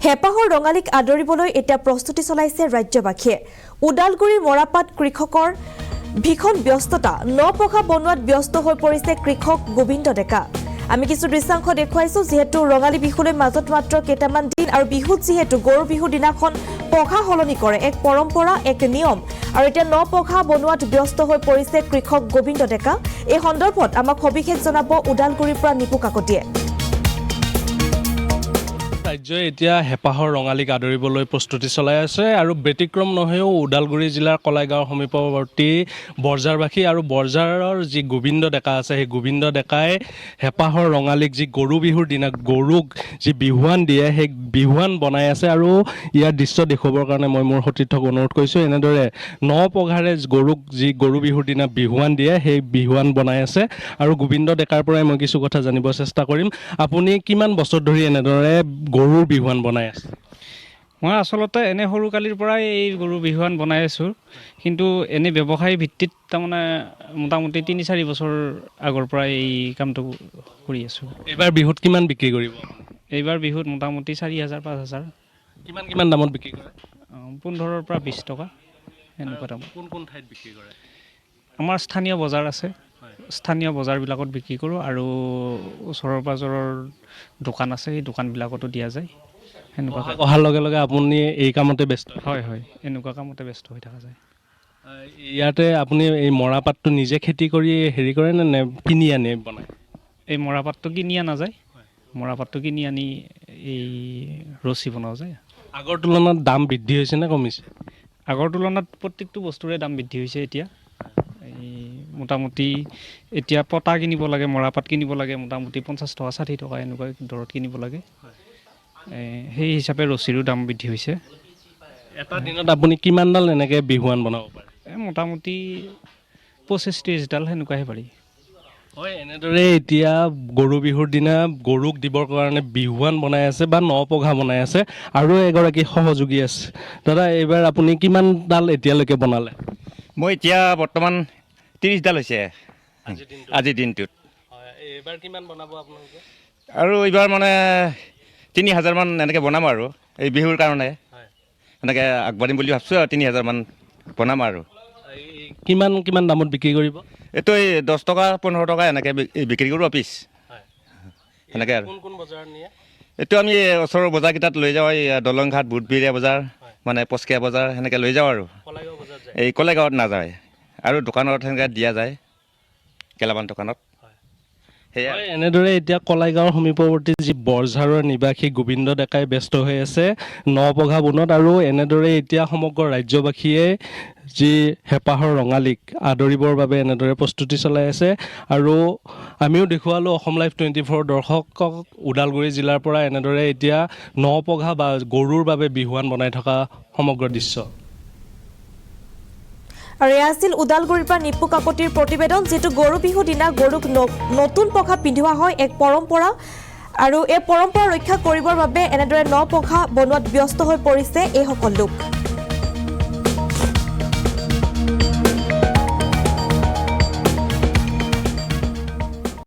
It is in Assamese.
হেপাহৰ ৰঙালীক আদৰিবলৈ এতিয়া প্ৰস্তুতি চলাইছে ৰাজ্যবাসীয়ে। উদালগুৰিৰ মৰাপাট কৃষকৰ ভীষণ ব্যস্ততা নপঘা বনোৱাত ব্যস্ত হৈ পৰিছে কৃষক গোবিন্দ ডেকা। আমি কিছু দৃশ্যাংশ দেখুৱাইছো যেহেতু ৰঙালী বিহুলৈ মাজত মাত্ৰ কেইটামান দিন আৰু বিহুত যেহেতু গৰু বিহু দিনাখন পঘা সলনি কৰে এক পৰম্পৰা এক নিয়ম আৰু এতিয়া নপঘা বনোৱাত ব্যস্ত হৈ পৰিছে কৃষক গোবিন্দ ডেকা। এই সন্দৰ্ভত আমাক সবিশেষ জনাব উদালগুৰিৰ পৰা নিপু কাকতিয়ে। ৰাজ্যই এতিয়া হেপাহৰ ৰঙালীক আদৰিবলৈ প্ৰস্তুতি চলাই আছে আৰু ব্যতিক্ৰম নহয়ও উদালগুৰি জিলাৰ কলাইগাঁৱৰ সমীপৱৰ্তী বৰঝাৰবাসী আৰু বৰঝাৰৰ যি গোবিন্দ ডেকা আছে সেই গোবিন্দ ডেকাই হেপাহৰ ৰঙালীক যি গৰু বিহুৰ দিনা গৰুক যি বিহুৱান দিয়ে সেই বিহুৱান বনাই আছে আৰু ইয়াৰ দৃশ্য দেখুৱাবৰ কাৰণে মই মোৰ সতীৰ্থক অনুৰোধ কৰিছোঁ। এনেদৰে নপঘাৰে গৰুক যি গৰু বিহুৰ দিনা বিহুৱান দিয়ে সেই বিহুৱান বনাই আছে আৰু গোবিন্দ ডেকাৰ পৰাই মই কিছু কথা জানিব চেষ্টা কৰিম। আপুনি কিমান বছৰ ধৰি এনেদৰে গৰুৰ বিহুৱান বনাই আছে? মই আচলতে এনে সৰুকালিৰ পৰাই এই গৰু বিহুৱান বনাই আছোঁ, কিন্তু এনে ব্যৱসায়ী ভিত্তিত তাৰমানে মোটামুটি ৩-৪ বছৰ আগৰ পৰাই এই কামটো কৰি আছোঁ। এইবাৰ বিহুত কিমান বিক্ৰী কৰিব? এইবাৰ বিহুত মোটামুটি ৪,০০০-৫,০০০। কিমান দামত বিক্ৰী কৰে? ১৫ৰ পৰা ২০ টকা এনেকুৱা দাম। কোন ঠাইত বিক্ৰী কৰে? আমাৰ স্থানীয় বজাৰ আছে, স্থানীয় বজাৰবিলাকত বিক্ৰী কৰোঁ আৰু ওচৰৰ পাজৰৰ দোকান আছে, সেই দোকানবিলাকতো দিয়া যায়। সেনেকুৱা অহাৰ লগে লগে আপুনি এই কামতে ব্যস্ত? হয়, এনেকুৱা কামতে ব্যস্ত হৈ থকা যায়। ইয়াতে আপুনি এই মৰাপাটটো নিজে খেতি কৰি হেৰি কৰে নে কিনি আনি বনায়? এই মৰাপাটটো কিনি অনা যায়, মৰাপাটটো কিনি আনি এই ৰছী বনোৱা যায়। আগৰ তুলনাত দাম বৃদ্ধি হৈছে নে কমিছে? আগৰ তুলনাত প্ৰত্যেকটো বস্তুৰে দাম বৃদ্ধি হৈছে এতিয়া। মোটামুটি এতিয়া পটা কিনিব লাগে, মৰাপাট কিনিব লাগে মোটামুটি ৫০ টকা ৬০ টকা এনেকুৱা দৰত কিনিব লাগে। সেই হিচাপে ৰছীৰো দাম বৃদ্ধি হৈছে। এটা দিনত আপুনি কিমানডাল এনেকৈ বিহুৱান বনাব পাৰে? মোটামুটি ২৫-৩০ডাল সেনেকুৱাহে পাৰি। হয়, এনেদৰে এতিয়া গৰু বিহুৰ দিনা গৰুক দিবৰ কাৰণে বিহুৱান বনাই আছে বা নপঘা বনাই আছে আৰু এগৰাকী সহযোগী আছে। দাদা, এইবাৰ আপুনি কিমানডাল এতিয়ালৈকে বনালে? মই এতিয়া বৰ্তমান ৩০ডাল হৈছে আজিৰ দিনটোত। এইবাৰ কিমান বনাব আপোনালোকে? আৰু এইবাৰ মানে ৩,০০০মান এনেকৈ বনাম আৰু এই বিহুৰ কাৰণে এনেকৈ আগবাঢ়িম বুলি ভাবিছোঁ আৰু ৩,০০০মান বনাম আৰু। কিমান দামত বিক্ৰী কৰিব? এইটো এই ১০ টকা ১৫ টকা এনেকৈ বিক্ৰী কৰোঁ পিচ সেনেকৈ আৰু। কোন বজাৰত নিয়ে? এইটো আমি ওচৰৰ বজাৰকেইটাত লৈ যাওঁ, এই দলংঘাট বুধবিৰীয়া বজাৰ মানে পচকীয়া বজাৰ সেনেকৈ লৈ যাওঁ আৰু। এই কলাইগাঁৱত নাযায় আৰু দোকানত সেনেকৈ দিয়া যায়, গেলামাল দোকানত। হয়, এনেদৰে এতিয়া কলাইগাঁৱৰ সমীপৱৰ্তী যি বৰঝাৰৰ নিবাসী গোবিন্দ ডেকাই ব্যস্ত হৈ আছে নপঘা বনোৱাত আৰু এনেদৰে এতিয়া সমগ্ৰ ৰাজ্যবাসীয়ে যি হেপাহৰ ৰঙালীক আদৰিবৰ বাবে এনেদৰে প্ৰস্তুতি চলাই আছে আৰু আমিও দেখুৱালোঁ অসম লাইভ 24 দৰ্শকক ওদালগুৰি জিলাৰ পৰা এনেদৰে এতিয়া নপঘা বা গৰুৰ বাবে বিহুৱান বনাই থকা সমগ্ৰ দৃশ্য। আৰু এয়া আছিল উদালগুৰিৰ পৰা নিপু কাকতিৰ প্ৰতিবেদন। যিটো গৰু বিহু দিনা গৰুক নতুন পঘা পিন্ধোৱা হয় এক পৰম্পৰা আৰু এই পৰম্পৰা ৰক্ষা কৰিবৰ বাবে এনেদৰে নপঘা বনোৱাত ব্যস্ত হৈ পৰিছে এইসকল লোক।